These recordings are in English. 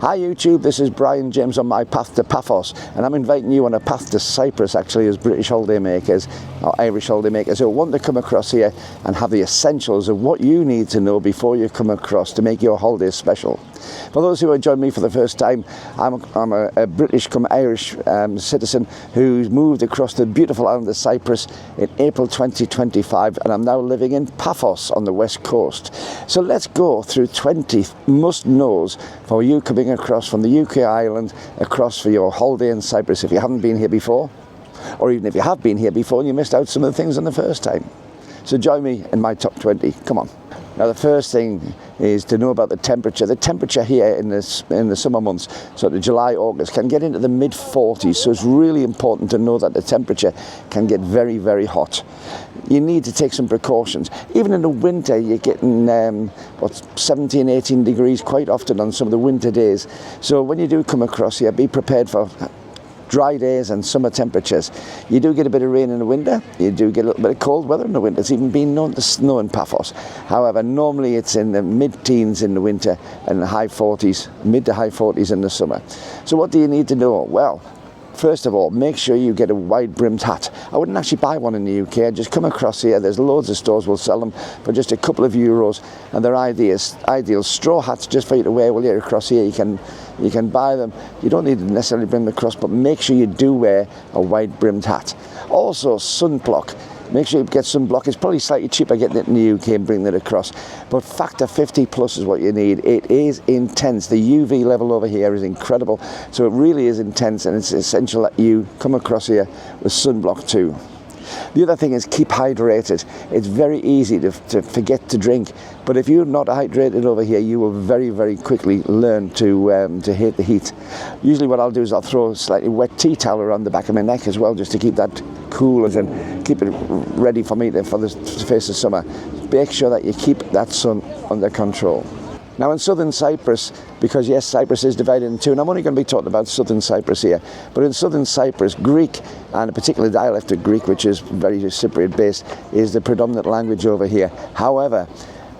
Hi YouTube, this is Brian James on my path to Paphos, and I'm inviting you on a path to Cyprus actually as British holidaymakers or Irish holidaymakers who want to come across here and have the essentials of what you need to know before you come across to make your holidays special. For those who are joining me for the first time, I'm a British come Irish citizen who's moved across the beautiful island of Cyprus in April 2025, and I'm now living in Paphos on the west coast. So let's go through 20 must-knows for you coming across from the UK island across for your holiday in Cyprus if you haven't been here before, or even if you have been here before and you missed out some of the things on the first time. So join me in my top 20. Come on. Now the first thing is to know about the temperature. The temperature here in the summer months, so the July, August, can get into the mid-40s, so it's really important to know that the temperature can get very, very hot. You need to take some precautions. Even in the winter, you're getting 17, 18 degrees quite often on some of the winter days. So when you do come across here, be prepared for dry days and summer temperatures. You do get a bit of rain in the winter, you do get a little bit of cold weather in the winter. It's even been known to snow in Paphos. However, normally it's in the mid-teens in the winter and the high 40s, mid to high 40s in the summer. So what do you need to know? Well, first of all, make sure you get a wide-brimmed hat. I wouldn't actually buy one in the UK. Just come across here. There's loads of stores will sell them for just a couple of euros, and they're ideal straw hats just for you to wear while you're across here. You can buy them. You don't need to necessarily bring them across, but make sure you do wear a wide-brimmed hat. Also, sunblock. Make sure you get sunblock. It's probably slightly cheaper getting it in the UK and bringing it across, but factor 50 plus is what you need. It is intense. The UV level over here is incredible, so it really is intense, and it's essential that you come across here with sunblock too. The other thing is keep hydrated. It's very easy to forget to drink, but if you're not hydrated over here, you will very, very quickly learn to hate the heat. Usually what I'll do is I'll throw a slightly wet tea towel around the back of my neck as well, just to keep that cool and keep it ready for me for the face of summer. Make sure that you keep that sun under control. Now in southern Cyprus, because yes, Cyprus is divided in two, and I'm only going to be talking about southern Cyprus here, but in southern Cyprus, Greek, and a particular dialect of Greek, which is very Cypriot based, is the predominant language over here. However,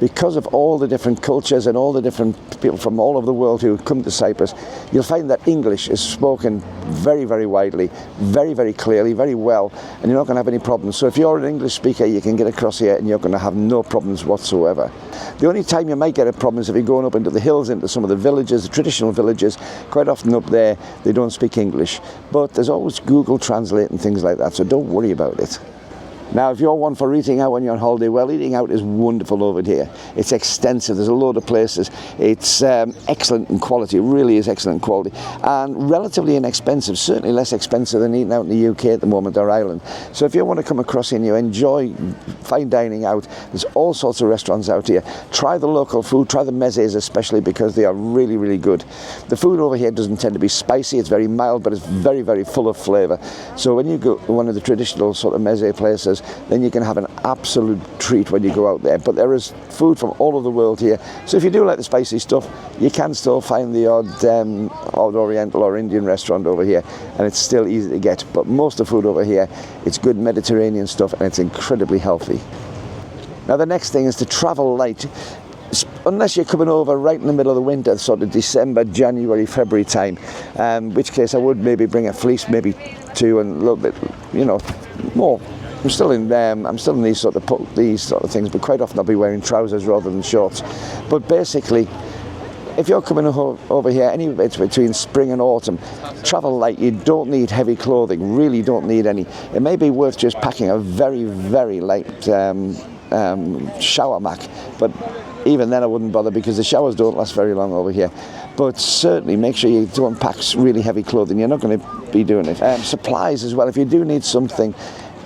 because of all the different cultures and all the different people from all over the world who come to Cyprus, you'll find that English is spoken very, very widely, very, very clearly, very well, and you're not going to have any problems. So if you're an English speaker, you can get across here and you're going to have no problems whatsoever. The only time you might get a problem is if you're going up into the hills, into some of the villages, the traditional villages. Quite often up there, they don't speak English. But there's always Google Translate and things like that, so don't worry about it. Now, if you're one for eating out when you're on holiday, well, eating out is wonderful over here. It's extensive. There's a load of places. It's excellent in quality. It really is excellent in quality. And relatively inexpensive, certainly less expensive than eating out in the UK at the moment, or Ireland. So if you want to come across here and you enjoy fine dining out, there's all sorts of restaurants out here. Try the local food. Try the mezes especially, because they are really, really good. The food over here doesn't tend to be spicy. It's very mild, but it's very, very full of flavour. So when you go to one of the traditional sort of meze places, then you can have an absolute treat when you go out there. But there is food from all over the world here, so if you do like the spicy stuff, you can still find the odd Oriental or Indian restaurant over here, and it's still easy to get. But most of the food over here, it's good Mediterranean stuff, and it's incredibly healthy. Now the next thing is to travel light. Unless you're coming over right in the middle of the winter, sort of December, January, February time, in which case I would maybe bring a fleece, maybe two, and a little bit, more. I'm still in these sort of things, but quite often I'll be wearing trousers rather than shorts. But basically, if you're coming over here anywhere between spring and autumn, travel light. You don't need heavy clothing, really don't need any. It may be worth just packing a very, very light shower mat, but even then I wouldn't bother, because the showers don't last very long over here. But certainly make sure you don't pack really heavy clothing. You're not going to be doing it. Supplies as well. If you do need something,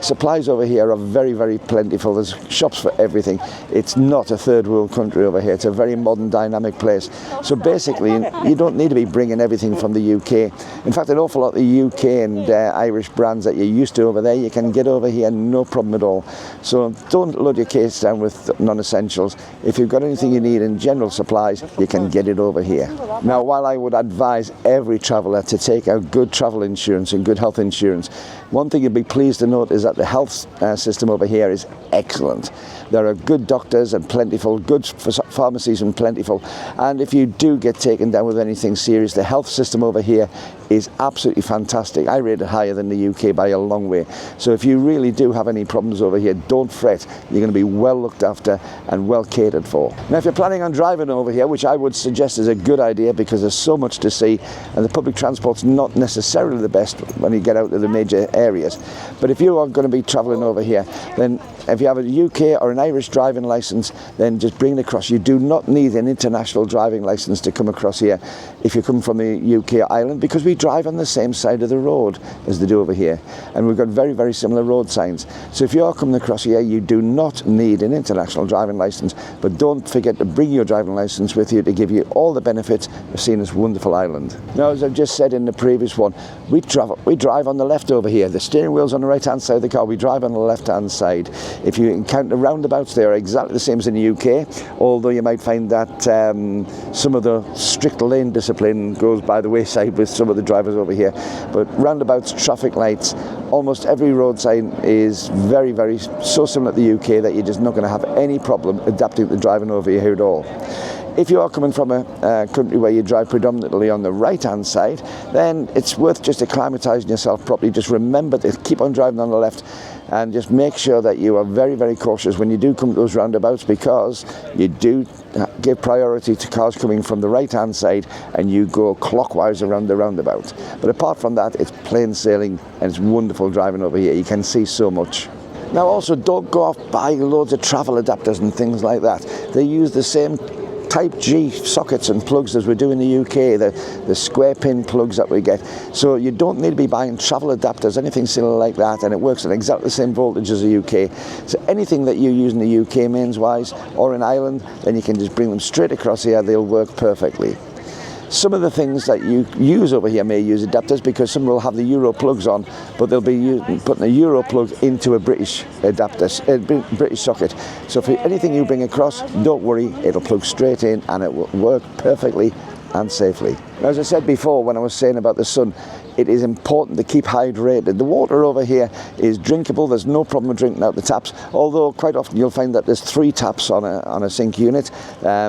supplies over here are very, very plentiful. There's shops for everything. It's not a third world country over here. It's a very modern, dynamic place. So basically, you don't need to be bringing everything from the UK. In fact, an awful lot of the UK and Irish brands that you're used to over there, you can get over here no problem at all. So don't load your case down with non-essentials. If you've got anything you need in general supplies, you can get it over here. Now, while I would advise every traveller to take out good travel insurance and good health insurance, One thing you'd be pleased to note is that the health system over here is excellent. There are good doctors and plentiful, good pharmacies and plentiful, and if you do get taken down with anything serious, the health system over here is absolutely fantastic. I rate it higher than the UK by a long way. So if you really do have any problems over here, don't fret. You're going to be well looked after and well catered for. Now, if you're planning on driving over here, which I would suggest is a good idea because there's so much to see and the public transport's not necessarily the best when you get out to the major areas, but if you are going to be travelling over here, then if you have a UK or an Irish driving licence, then just bring it across. You do not need an international driving licence to come across here if you come from the UK or Ireland, because we drive on the same side of the road as they do over here, and we've got very, very similar road signs. So if you are coming across here, you do not need an international driving licence, but don't forget to bring your driving licence with you to give you all the benefits of seeing this wonderful island. Now, as I've just said in the previous one, we drive on the left over here. The steering wheel's on the right hand side of the car, we drive on the left hand side. If you encounter roundabouts, they are exactly the same as in the UK, although you might find that some of the strict lane discipline goes by the wayside with some of the drivers over here. But roundabouts, traffic lights, almost every road sign is very, very so similar to the UK that you're just not going to have any problem adapting to driving over here at all. If you are coming from a country where you drive predominantly on the right-hand side, then it's worth just acclimatising yourself properly. Just remember to keep on driving on the left and just make sure that you are very, very cautious when you do come to those roundabouts, because you do give priority to cars coming from the right-hand side and you go clockwise around the roundabout. But apart from that, it's plain sailing and it's wonderful driving over here. You can see so much. Now also, don't go off buying loads of travel adapters and things like that. They use the same Type G sockets and plugs as we do in the UK, the square pin plugs that we get. So you don't need to be buying travel adapters, anything similar like that, and it works at exactly the same voltage as the UK. So anything that you use in the UK mains wise or in Ireland, then you can just bring them straight across here, they'll work perfectly. Some of the things that you use over here may use adapters, because some will have the Euro plugs on, but they'll be putting a Euro plug into a British adapter, British socket. So for anything you bring across, don't worry, it'll plug straight in and it will work perfectly and safely. Now, as I said before when I was saying about the sun, it is important to keep hydrated. The water over here is drinkable. There's no problem with drinking out the taps, although quite often you'll find that there's 3 taps on a sink unit,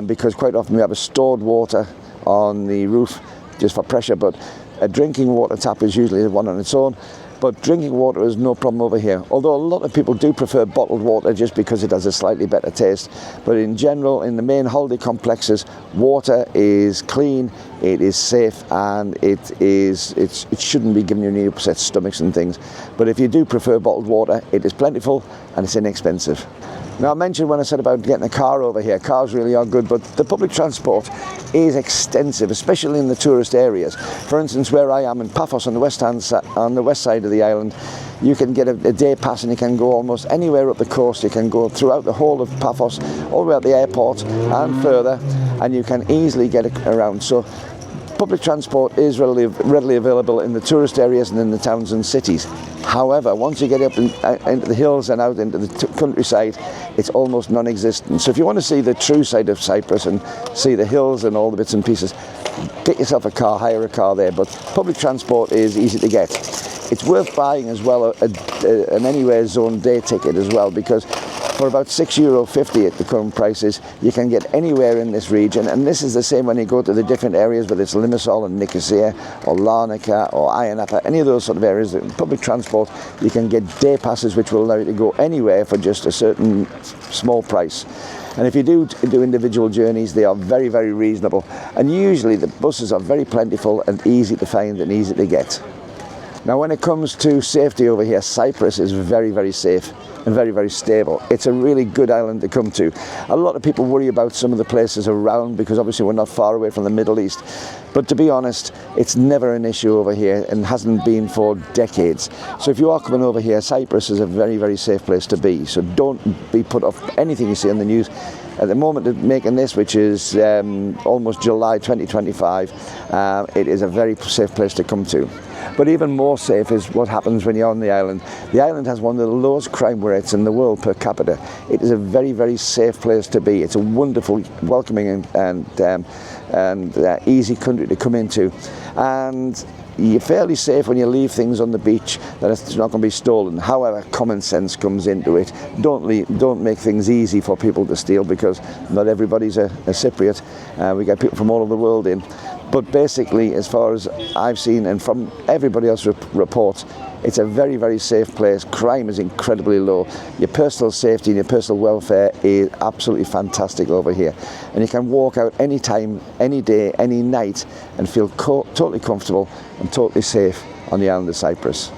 because quite often we have a stored water on the roof just for pressure, but a drinking water tap is usually one on its own. But drinking water is no problem over here, although a lot of people do prefer bottled water just because it has a slightly better taste. But in general, in the main holiday complexes, water is clean, it is safe, and it shouldn't be giving you any upset stomachs and things. But if you do prefer bottled water, it is plentiful and it's inexpensive. Now, I mentioned when I said about getting a car over here, cars really are good, but the public transport is extensive, especially in the tourist areas. For instance, where I am in Paphos on the west side of the island, you can get a day pass and you can go almost anywhere up the coast. You can go throughout the whole of Paphos, all the way at the airport and further, and you can easily get around. So public transport is readily available in the tourist areas and in the towns and cities. However, once you get up into the hills and out into the countryside, it's almost non-existent. So if you want to see the true side of Cyprus and see the hills and all the bits and pieces, get yourself a car, hire a car there. But public transport is easy to get. It's worth buying as well an anywhere zone day ticket as well, because for about €6.50 at the current prices, you can get anywhere in this region. And this is the same when you go to the different areas, whether it's Limassol and Nicosia or Larnaca or Ayia Napa, any of those sort of areas. In public transport, you can get day passes which will allow you to go anywhere for just a certain small price. And if you do individual journeys, they are very, very reasonable. And usually the buses are very plentiful and easy to find and easy to get. Now, when it comes to safety over here, Cyprus is very, very safe and very, very stable. It's a really good island to come to. A lot of people worry about some of the places around because obviously we're not far away from the Middle East. But to be honest, it's never an issue over here and hasn't been for decades. So if you are coming over here, Cyprus is a very, very safe place to be. So don't be put off anything you see on the news. At the moment of making this, which is almost July 2025, it is a very safe place to come to. But even more safe is what happens when you're on the island. The island has one of the lowest crime rates in the world per capita. It is a very, very safe place to be. It's a wonderful, welcoming and and easy country to come into, and you're fairly safe when you leave things on the beach that it's not going to be stolen. However, common sense comes into it. Don't make things easy for people to steal, because not everybody's a Cypriot. We get people from all over the world in. But basically, as far as I've seen and from everybody else's reports, it's a very, very safe place. Crime is incredibly low. Your personal safety and your personal welfare is absolutely fantastic over here. And you can walk out any time, any day, any night and feel totally comfortable and totally safe on the island of Cyprus.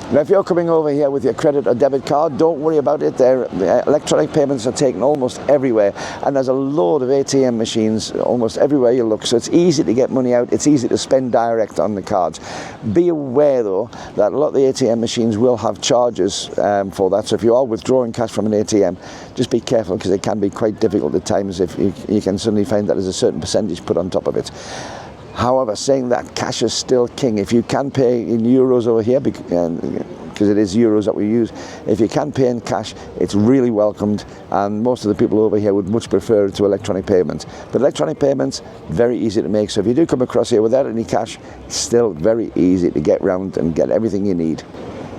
Now, if you're coming over here with your credit or debit card, don't worry about it. Electronic payments are taken almost everywhere, and there's a load of ATM machines almost everywhere you look, so it's easy to get money out, it's easy to spend direct on the cards. Be aware though that a lot of the ATM machines will have charges for that, so if you are withdrawing cash from an ATM, just be careful, because it can be quite difficult at times if you can suddenly find that there's a certain percentage put on top of it. However, saying that, cash is still king. If you can pay in euros over here, because it is euros that we use, if you can pay in cash, it's really welcomed, and most of the people over here would much prefer it to electronic payments. But electronic payments, very easy to make, so if you do come across here without any cash, it's still very easy to get round and get everything you need.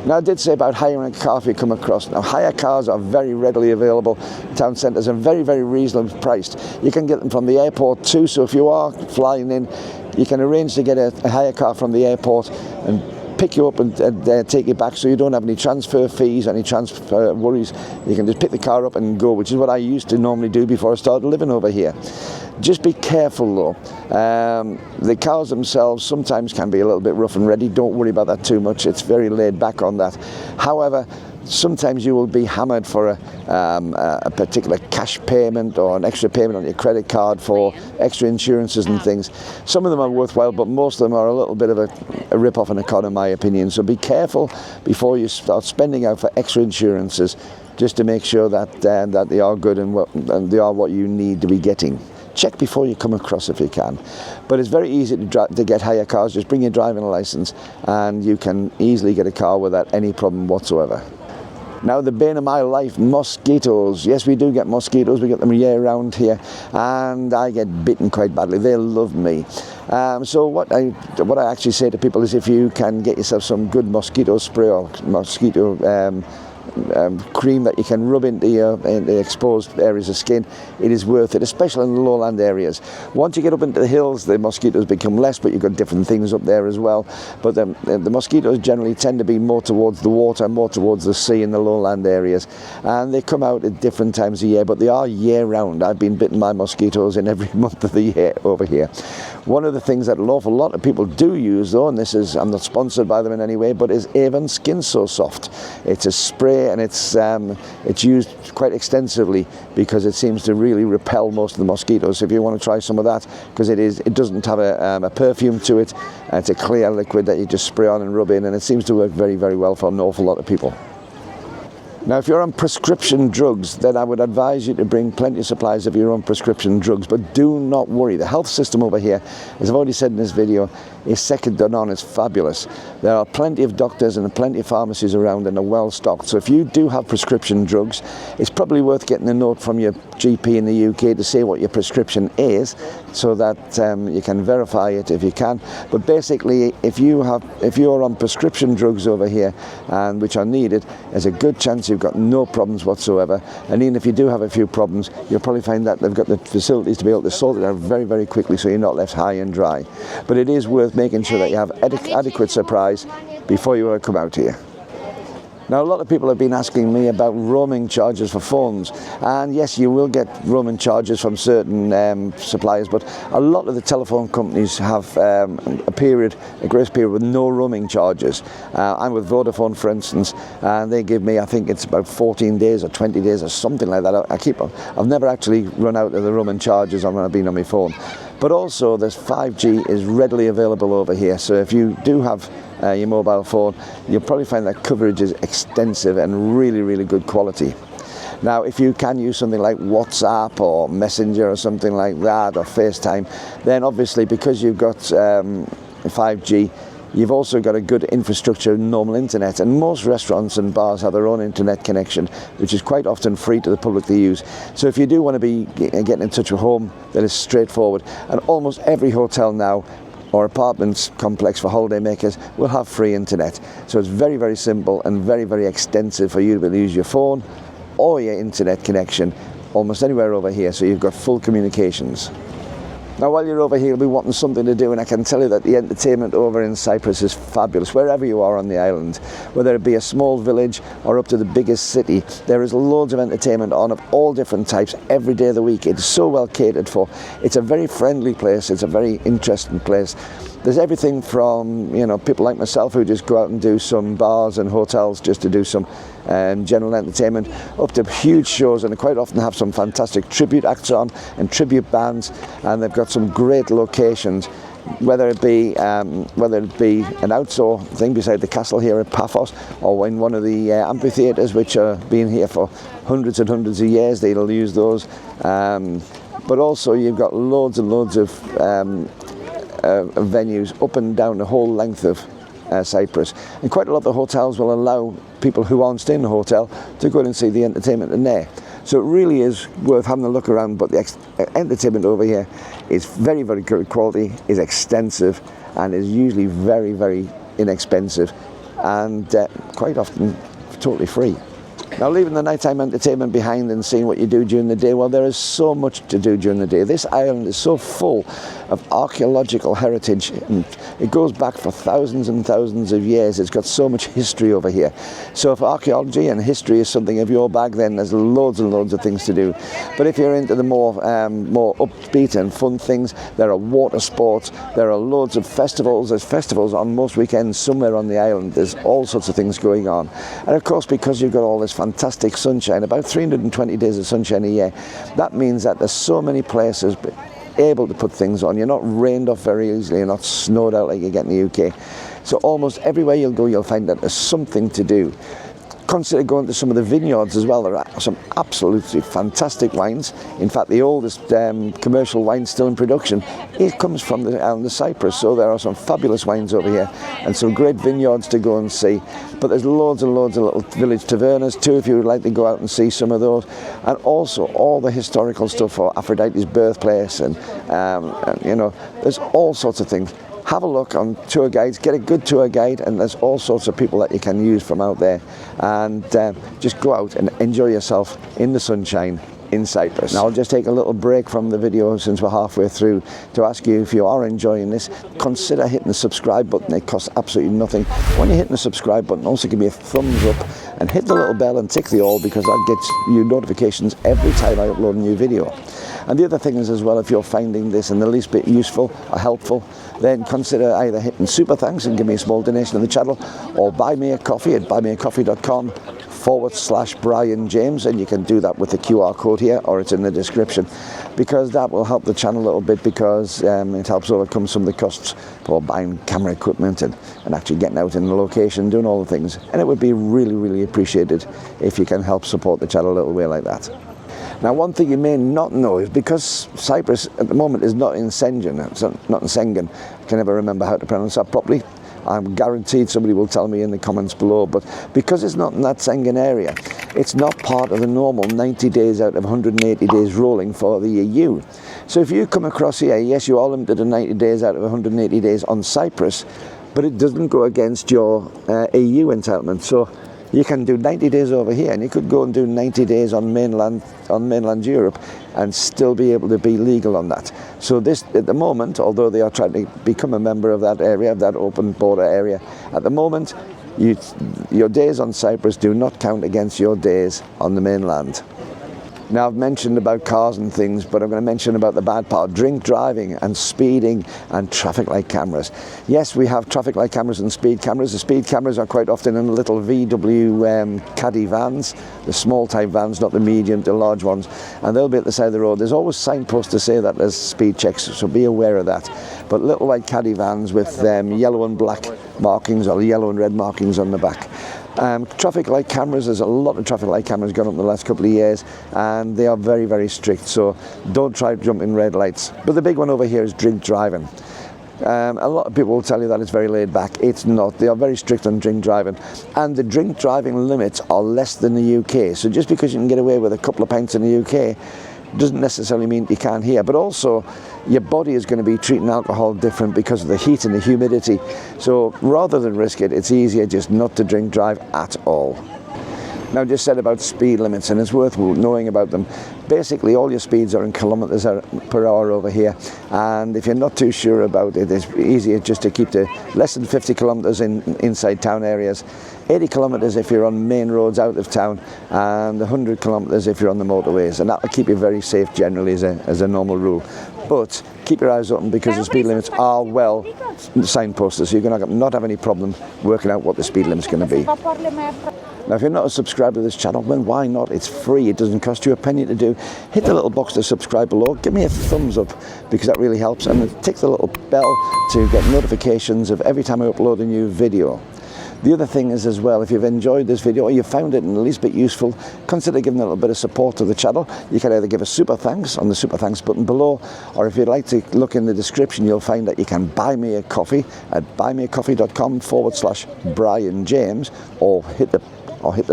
Now, I did say about hiring a car if you come across. Now, hire cars are very readily available in town centres and very, very reasonably priced. You can get them from the airport too, so if you are flying in, you can arrange to get a hire car from the airport and pick you up and take you back, so you don't have any transfer fees, any transfer worries. You can just pick the car up and go, which is what I used to normally do before I started living over here. Just be careful though. The cars themselves sometimes can be a little bit rough and ready. Don't worry about that too much. It's very laid back on that. However, sometimes you will be hammered for a particular cash payment or an extra payment on your credit card for extra insurances and things. Some of them are worthwhile, but most of them are a little bit of a rip-off and a con in my opinion. So be careful before you start spending out for extra insurances, just to make sure that they are good and they are what you need to be getting. Check before you come across if you can. But it's very easy to get hire cars. Just bring your driving license and you can easily get a car without any problem whatsoever. Now, the bane of my life, mosquitoes. Yes, we do get mosquitoes. We get them year round here, and I get bitten quite badly. They love me. So what I actually say to people is, if you can get yourself some good mosquito spray or mosquito cream that you can rub into the exposed areas of skin, it is worth it, especially in the lowland areas. Once you get up into the hills, the mosquitoes become less, but you've got different things up there as well. But the mosquitoes generally tend to be more towards the water, more towards the sea in the lowland areas, and they come out at different times of year, but they are year round. I've been bitten by mosquitoes in every month of the year over here. One of the things that an awful lot of people do use though, and this is, I'm not sponsored by them in any way, but is Avon Skin So Soft. It's a spray, and it's used quite extensively because it seems to really repel most of the mosquitoes. If you want to try some of that, because it doesn't have a perfume to it, it's a clear liquid that you just spray on and rub in, and it seems to work very, very well for an awful lot of people. Now, if you're on prescription drugs, then I would advise you to bring plenty of supplies of your own prescription drugs, but do not worry. The health system over here, as I've already said in this video, is second to none. It's fabulous. There are plenty of doctors and plenty of pharmacies around, and are well stocked. So if you do have prescription drugs, it's probably worth getting a note from your GP in the UK to say what your prescription is, so that you can verify it if you can. But basically, if you're on prescription drugs over here, and which are needed, there's a good chance you've got no problems whatsoever. And even if you do have a few problems, you'll probably find that they've got the facilities to be able to sort it out very, very quickly, so you're not left high and dry. But it is worth making sure that you have adequate supplies before you come out here. Now, a lot of people have been asking me about roaming charges for phones, and yes, you will get roaming charges from certain suppliers, but a lot of the telephone companies have a grace period with no roaming charges. I'm with Vodafone, for instance, and they give me, I think it's about 14 days or 20 days or something like that. I've never actually run out of the roaming charges when I've been on my phone. But also, this 5G is readily available over here, so if you do have your mobile phone, you'll probably find that coverage is extensive and really, really good quality. Now, if you can use something like WhatsApp or Messenger or something like that, or FaceTime, then obviously, because you've got 5G, You've also got a good infrastructure and normal internet, and most restaurants and bars have their own internet connection, which is quite often free to the public to use. So if you do want to be getting in touch with home, that is straightforward. And almost every hotel now or apartments complex for holiday makers will have free internet. So it's very, very simple and very, very extensive for you to be able to use your phone or your internet connection almost anywhere over here, so you've got full communications. Now while you're over here, you'll be wanting something to do, and I can tell you that the entertainment over in Cyprus is fabulous. Wherever you are on the island, whether it be a small village or up to the biggest city, there is loads of entertainment on of all different types every day of the week. It's so well catered for. It's a very friendly place. It's a very interesting place. There's everything from, you know, people like myself who just go out and do some bars and hotels just to do some general entertainment, up to huge shows, and they quite often have some fantastic tribute acts on and tribute bands, and they've got some great locations, whether it be an outdoor thing beside the castle here at Paphos, or in one of the amphitheatres which have been here for hundreds and hundreds of years. They'll use those, but also you've got loads and loads of venues up and down the whole length of Cyprus, and quite a lot of the hotels will allow people who aren't staying in the hotel to go in and see the entertainment in there. So it really is worth having a look around. But the entertainment over here is very, very good quality, is extensive, and is usually very, very inexpensive, and quite often totally free. Now, leaving the nighttime entertainment behind and seeing what you do during the day, well, there is so much to do during the day. This island is so full of archaeological heritage, and it goes back for thousands and thousands of years. It's got so much history over here. So if archaeology and history is something of your bag, then there's loads and loads of things to do. But if you're into the more upbeat and fun things, there are water sports, there are loads of festivals. There's festivals on most weekends somewhere on the island. There's all sorts of things going on. And of course, because you've got all this fantastic sunshine, about 320 days of sunshine a year, that means that there's so many places able to put things on. You're not rained off very easily, you're not snowed out like you get in the UK. So almost everywhere you'll go, you'll find that there's something to do. Consider going to some of the vineyards as well. There are some absolutely fantastic wines. In fact, the oldest commercial wine still in production, it comes from the island of Cyprus. So there are some fabulous wines over here and some great vineyards to go and see. But there's loads and loads of little village tavernas too, if you would like to go out and see some of those. And also all the historical stuff for Aphrodite's birthplace, and you know, there's all sorts of things. Have a look on tour guides, get a good tour guide, and there's all sorts of people that you can use from out there, and just go out and enjoy yourself in the sunshine in Cyprus. Now I'll just take a little break from the video since we're halfway through to ask you, if you are enjoying this, consider hitting the subscribe button. It costs absolutely nothing. When you're hitting the subscribe button, also give me a thumbs up and hit the little bell and tick the all, because that gets you notifications every time I upload a new video. And the other thing is as well, if you're finding this in the least bit useful or helpful, then consider either hitting super thanks and give me a small donation to the channel, or buy me a coffee at buymeacoffee.com/Brian James, and you can do that with the QR code here, or it's in the description, because that will help the channel a little bit, because it helps overcome some of the costs for buying camera equipment and actually getting out in the location, doing all the things. And it would be really, really appreciated if you can help support the channel a little way like that. Now, one thing you may not know is, because Cyprus at the moment is not in Schengen, I can never remember how to pronounce that properly. I'm guaranteed somebody will tell me in the comments below, but because it's not in that Schengen area, it's not part of the normal 90 days out of 180 days rolling for the EU. So if you come across here, yes, you are limited to 90 days out of 180 days on Cyprus, but it doesn't go against your EU entitlement. So you can do 90 days over here, and you could go and do 90 days on mainland Europe and still be able to be legal on that. So this, at the moment, although they are trying to become a member of that area, of that open border area, at the moment, your days on Cyprus do not count against your days on the mainland. Now, I've mentioned about cars and things, but I'm going to mention about the bad part: drink driving and speeding and traffic light cameras. Yes, we have traffic light cameras and speed cameras. The speed cameras are quite often in little VW caddy vans, the small type vans, not the medium to large ones, and they'll be at the side of the road. There's always signposts to say that there's speed checks, so be aware of that. But little white caddy vans with yellow and black markings, or yellow and red markings on the back. Traffic light cameras, there's a lot of traffic light cameras gone up in the last couple of years, and they are very, very strict, so don't try jumping red lights. But the big one over here is drink driving. A lot of people will tell you that it's very laid back. It's not. They are very strict on drink driving, and the drink driving limits are less than the UK. So just because you can get away with a couple of pints in the UK doesn't necessarily mean you can't here. But also, your body is going to be treating alcohol different because of the heat and the humidity. So rather than risk it, it's easier just not to drink drive at all. Now, just said about speed limits, and it's worth knowing about them. Basically, all your speeds are in kilometers per hour over here, and if you're not too sure about it, it's easier just to keep to less than 50 kilometers inside town areas, 80 kilometers if you're on main roads out of town, and 100 kilometers if you're on the motorways, and that will keep you very safe generally as a normal rule. But keep your eyes open, because the speed limits are well signposted, so you're going to not have any problem working out what the speed limit's going to be. Now, if you're not a subscriber to this channel, then why not? It's free. It doesn't cost you a penny to do. Hit the little box to subscribe below. Give me a thumbs up, because that really helps. And tick the little bell to get notifications of every time I upload a new video. The other thing is as well, if you've enjoyed this video or you found it in the least bit useful, consider giving a little bit of support to the channel. You can either give a super thanks on the super thanks button below, or if you'd like to look in the description, you'll find that you can buy me a coffee at buymeacoffee.com/Brian James, or hit the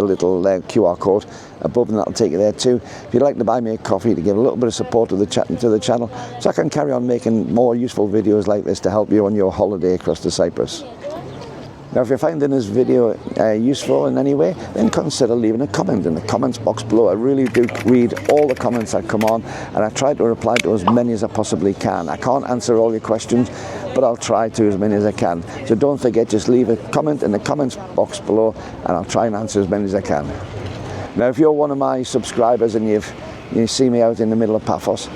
little QR code above, and that'll take you there too. If you'd like to buy me a coffee to give a little bit of support to the channel, so I can carry on making more useful videos like this to help you on your holiday across to Cyprus. Now, if you're finding this video useful in any way, then consider leaving a comment in the comments box below. I really do read all the comments that come on, and I try to reply to as many as I possibly can. I can't answer all your questions, but I'll try to as many as I can. So don't forget, just leave a comment in the comments box below, and I'll try and answer as many as I can. Now, if you're one of my subscribers and you see me out in the middle of Paphos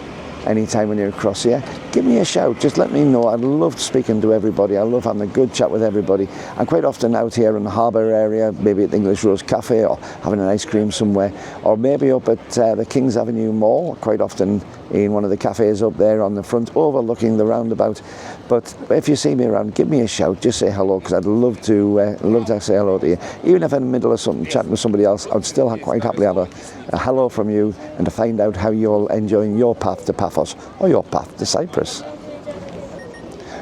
anytime when you're across here, give me a shout. Just let me know. I love speaking to everybody. I love having a good chat with everybody. I'm quite often out here in the harbour area, maybe at the English Rose Cafe, or having an ice cream somewhere, or maybe up at the Kings Avenue Mall, quite often in one of the cafes up there on the front overlooking the roundabout. But if you see me around, give me a shout. Just say hello, because I'd love to say hello to you. Even if I'm in the middle of something, chatting with somebody else, I'd still quite happily have a hello from you, and to find out how you're enjoying your path to Paphos or your path to Cyprus.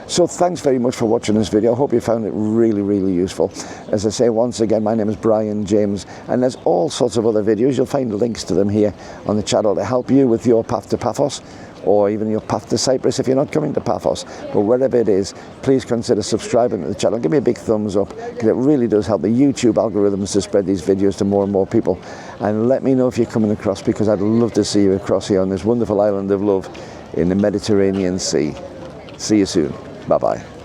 So thanks very much for watching this video. I hope you found it really, really useful. As I say, once again, my name is Brian James, and there's all sorts of other videos. You'll find links to them here on the channel to help you with your path to Paphos, or even your path to Cyprus if you're not coming to Paphos. But wherever it is, please consider subscribing to the channel. Give me a big thumbs up, because it really does help the YouTube algorithms to spread these videos to more and more people. And let me know if you're coming across, because I'd love to see you across here on this wonderful island of love in the Mediterranean Sea. See you soon. Bye-bye.